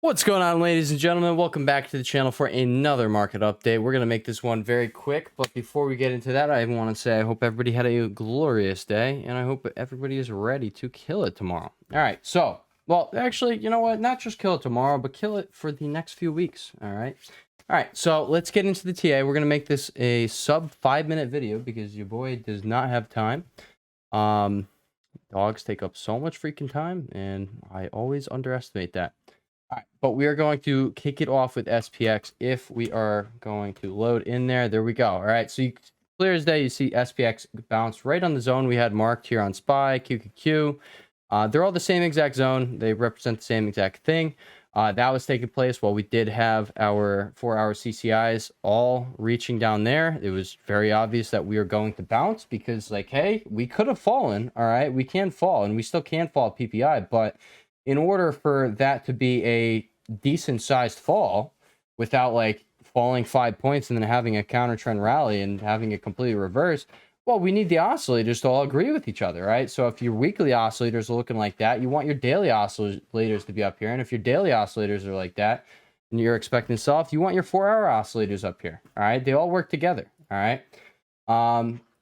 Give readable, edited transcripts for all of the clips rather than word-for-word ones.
What's going on, ladies and gentlemen? Welcome back to the channel for another market update. We're going to make this one very quick, but before we get into that, I want to say I hope everybody had a glorious day, and I hope everybody is ready to kill it tomorrow. All right, so, well, actually, you know what? Not just kill it tomorrow, but kill it for the next few weeks, all right? All right, so let's get into the TA. We're going to make this a sub 5-minute video because your boy does not have time. Dogs take up so much freaking time, and I always underestimate that. All right, but we are going to kick it off with SPX if we are going to load in there. There we go. All right, so clear as day, you see SPX bounce right on the zone we had marked here on SPY, QQQ. They're all the same exact zone. They represent the same exact thing. That was taking place while we did have our 4-hour CCIs all reaching down there. It was very obvious that we were going to bounce because, like, hey, we could have fallen. All right, we can fall, and we still can fall PPI, but in order for that to be a decent sized fall without like falling 5 points and then having a counter trend rally and having it completely reverse, well, we need the oscillators to all agree with each other, right? So if your weekly oscillators are looking like that, you want your daily oscillators to be up here. And if your daily oscillators are like that and you're expecting soft, you want your 4-hour oscillators up here. All right. They all work together. All right.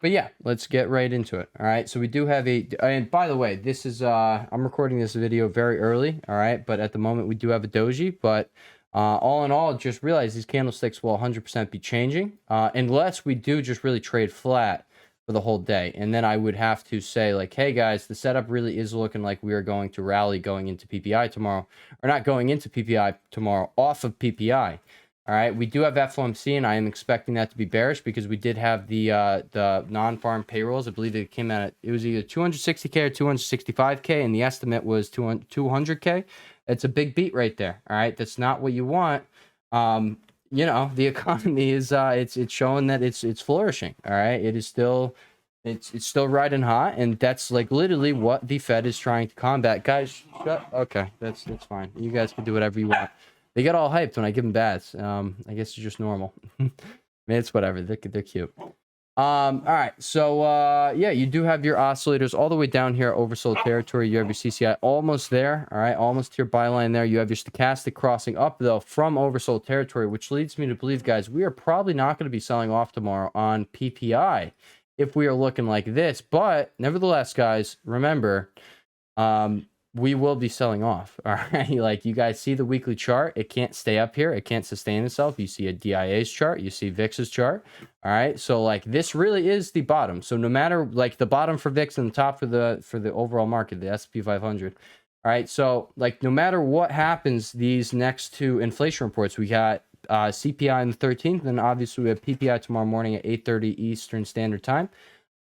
But yeah, let's get right into it. All right, so we do have and by the way, this is I'm recording this video very early. All right, but at the moment we do have a doji. But all in all, just realize these candlesticks will 100% be changing unless we do just really trade flat for the whole day. And then I would have to say, like, hey guys, the setup really is looking like we are going to rally going into PPI tomorrow, or not going into PPI tomorrow, off of PPI. All right, we do have FOMC, and I am expecting that to be bearish because we did have the non-farm payrolls. I believe it came out it was either 260K or 265K, and the estimate was 200K. It's a big beat right there. All right, that's not what you want. You know, the economy is it's showing that it's flourishing. All right, it is still it's still riding hot, and that's like literally what the Fed is trying to combat. Guys, okay, that's fine. You guys can do whatever you want. They get all hyped when I give them bats. I guess it's just normal. I mean, it's whatever. They're cute. All right. So, yeah, you do have your oscillators all the way down here, oversold territory. You have your CCI almost there. All right. Almost to your buy line there. You have your stochastic crossing up, though, from oversold territory, which leads me to believe, guys, we are probably not going to be selling off tomorrow on PPI if we are looking like this. But nevertheless, guys, remember, we will be selling off. All right, like you guys see the weekly chart, it can't stay up here, it can't sustain itself. You see a DIA's chart, you see VIX's chart. All right, so like this really is the bottom. So no matter, like, the bottom for VIX and the top for the overall market, the S&P 500. All right, so like no matter what happens, these next two inflation reports, we got CPI on the 13th, and obviously we have PPI tomorrow morning at 8:30 Eastern Standard Time.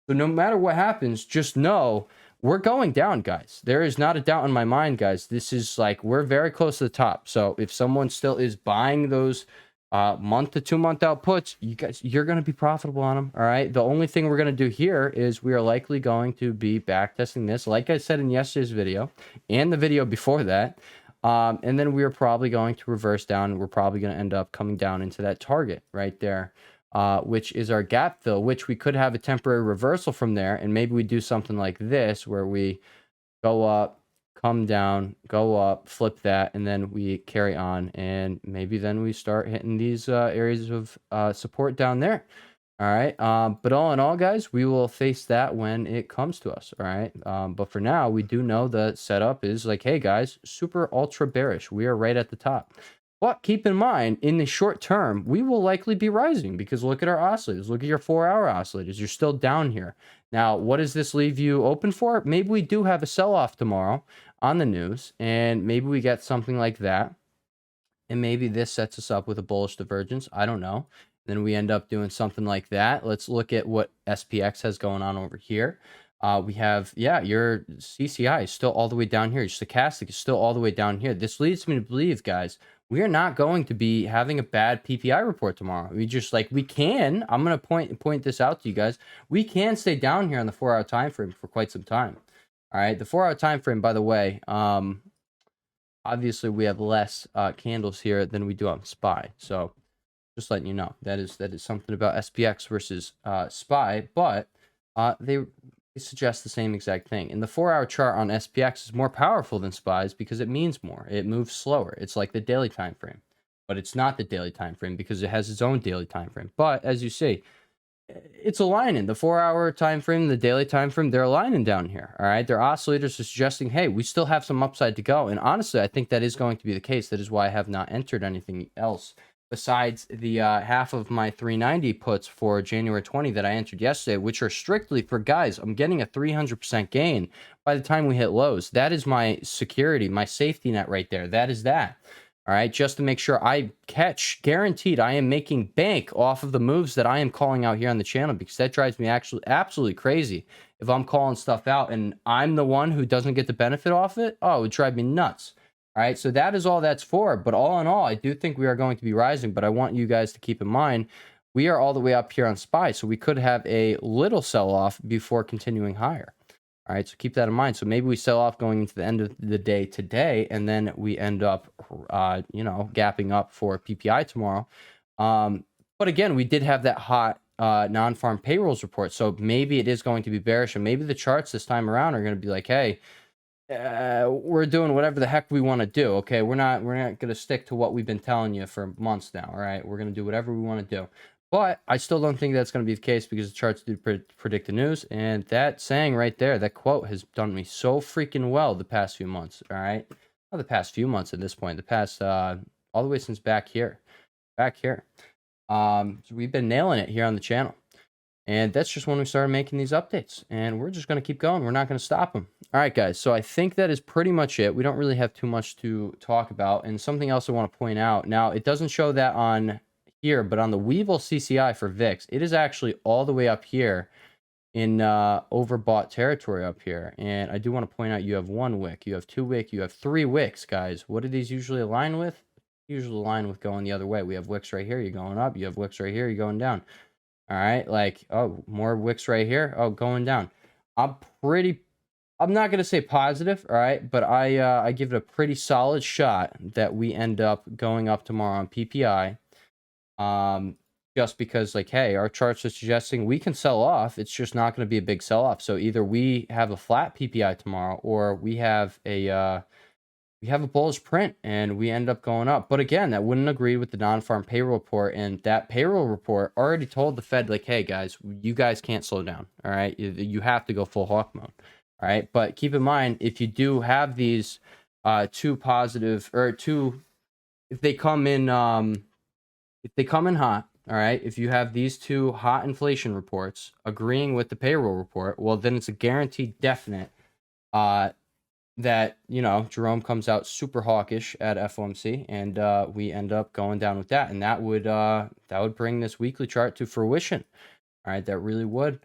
So no matter what happens, just know we're going down, guys. There is not a doubt in my mind, guys. This is like, we're very close to the top. So if someone still is buying those month to 2 month outputs, you guys, you're going to be profitable on them. All right. The only thing we're going to do here is we are likely going to be back testing this, like I said in yesterday's video and the video before that. And then we are probably going to reverse down. We're probably going to end up coming down into that target right there, which is our gap fill, which we could have a temporary reversal from there. And maybe we do something like this where we go up, come down, go up, flip that, and then we carry on. And maybe then we start hitting these areas of support down there. All right. But all in all, guys, we will face that when it comes to us. All right. But for now, we do know the setup is like, hey, guys, super ultra bearish. We are right at the top. But keep in mind, in the short term, we will likely be rising because look at our oscillators. Look at your 4-hour oscillators. You're still down here. Now, what does this leave you open for? Maybe we do have a sell-off tomorrow on the news, and maybe we get something like that. And maybe this sets us up with a bullish divergence. I don't know. Then we end up doing something like that. Let's look at what SPX has going on over here. We have, yeah, your CCI is still all the way down here. Your stochastic is still all the way down here. This leads me to believe, guys, we are not going to be having a bad PPI report tomorrow. We just, like, we can, I'm going to point this out to you guys. We can stay down here on the 4-hour time frame for quite some time. All right, the 4-hour time frame, by the way, obviously we have less candles here than we do on SPY. So just letting you know, that is something about SPX versus SPY, but they they suggest the same exact thing. And the 4-hour chart on SPX is more powerful than SPY's because it means more. It moves slower. It's like the daily time frame, but it's not the daily time frame because it has its own daily time frame. But as you see, it's aligning. The 4-hour time frame, the daily time frame, they're aligning down here. All right, their oscillators are suggesting, hey, we still have some upside to go. And honestly, I think that is going to be the case. That is why I have not entered anything else besides the half of my 390 puts for January 20 that I entered yesterday, which are strictly for guys. I'm getting a 300% gain by the time we hit lows. That is my security, my safety net right there. That is that. All right, just to make sure I catch, guaranteed I am making bank off of the moves that I am calling out here on the channel, because that drives me actually absolutely crazy. If I'm calling stuff out and I'm the one who doesn't get the benefit off it, oh, it would drive me nuts. All right, so that is all that's for. But all in all, I do think we are going to be rising, but I want you guys to keep in mind, we are all the way up here on SPY, so we could have a little sell-off before continuing higher. All right, so keep that in mind. So maybe we sell off going into the end of the day today, and then we end up, gapping up for PPI tomorrow. But again, we did have that hot non-farm payrolls report, so maybe it is going to be bearish, and maybe the charts this time around are going to be like, hey, we're doing whatever the heck we want to do. Okay, we're not going to stick to what we've been telling you for months now. All right, we're going to do whatever we want to do. But I still don't think that's going to be the case because the charts do predict the news. And that saying right there, that quote has done me so freaking well the past few months. All right. Not the past few months at this point, the past, all the way since back here. So we've been nailing it here on the channel. And that's just when we started making these updates. And we're just going to keep going. We're not going to stop them. All right, guys. So I think that is pretty much it. We don't really have too much to talk about. And something else I want to point out. Now, it doesn't show that on here, but on the Weevil CCI for VIX, it is actually all the way up here in overbought territory up here. And I do want to point out, you have 1 wick, you have 2 wick, you have 3 wicks, guys. What do these usually align with? Usually align with going the other way. We have wicks right here, you're going up. You have wicks right here, you're going down. All right, like, oh, more wicks right here, oh, going down. I'm not going to say positive, all right, but I give it a pretty solid shot that we end up going up tomorrow on PPI. Just because, like, hey, our charts are suggesting we can sell off. It's just not going to be a big sell off. So either we have a flat PPI tomorrow, or we have a bullish print and we end up going up. But again, that wouldn't agree with the non-farm payroll report, and that payroll report already told the Fed, like, hey guys, you guys can't slow down. All right, you have to go full hawk mode. All right, but keep in mind, if you do have these two positive, or two, if they come in hot, all right, if you have these two hot inflation reports agreeing with the payroll report, well, then it's a guaranteed definite that, Jerome comes out super hawkish at FOMC, and we end up going down with that. And that would bring this weekly chart to fruition. All right, that really would.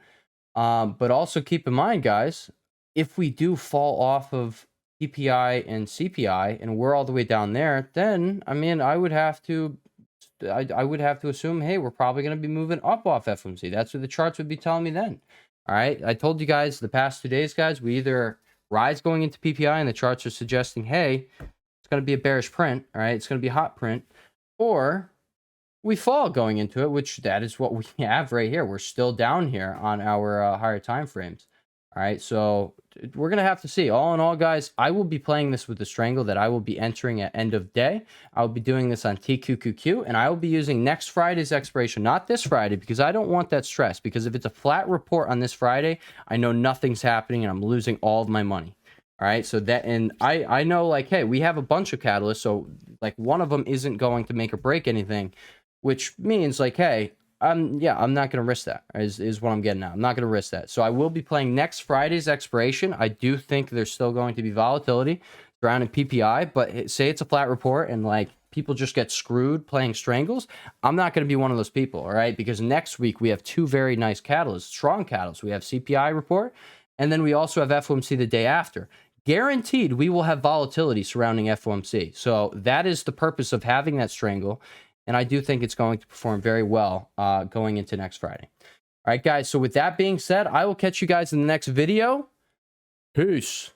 But also keep in mind, guys, if we do fall off of PPI and CPI and we're all the way down there, then, I mean, I would have to assume, hey, we're probably going to be moving up off FOMC. That's what the charts would be telling me then. All right. I told you guys the past 2 days, guys, we either rise going into PPI and the charts are suggesting, hey, it's going to be a bearish print. All right. It's going to be a hot print, or we fall going into it, which that is what we have right here. We're still down here on our higher time frames. All right. So we're going to have to see. All in all, guys, I will be playing this with the strangle that I will be entering at end of day. I will be doing this on TQQQ, and I will be using next Friday's expiration, not this Friday, because I don't want that stress. Because if it's a flat report on this Friday, I know nothing's happening and I'm losing all of my money. All right. So that, and I know, like, hey, we have a bunch of catalysts. So like one of them isn't going to make or break anything, which means, like, hey, I'm not going to risk that, is what I'm getting at. I'm not going to risk that. So I will be playing next Friday's expiration. I do think there's still going to be volatility surrounding PPI, but say it's a flat report and, like, people just get screwed playing strangles. I'm not going to be one of those people, all right? Because next week we have 2 very nice catalysts, strong catalysts. We have CPI report, and then we also have FOMC the day after. Guaranteed we will have volatility surrounding FOMC. So that is the purpose of having that strangle. And I do think it's going to perform very well going into next Friday. All right, guys. So with that being said, I will catch you guys in the next video. Peace.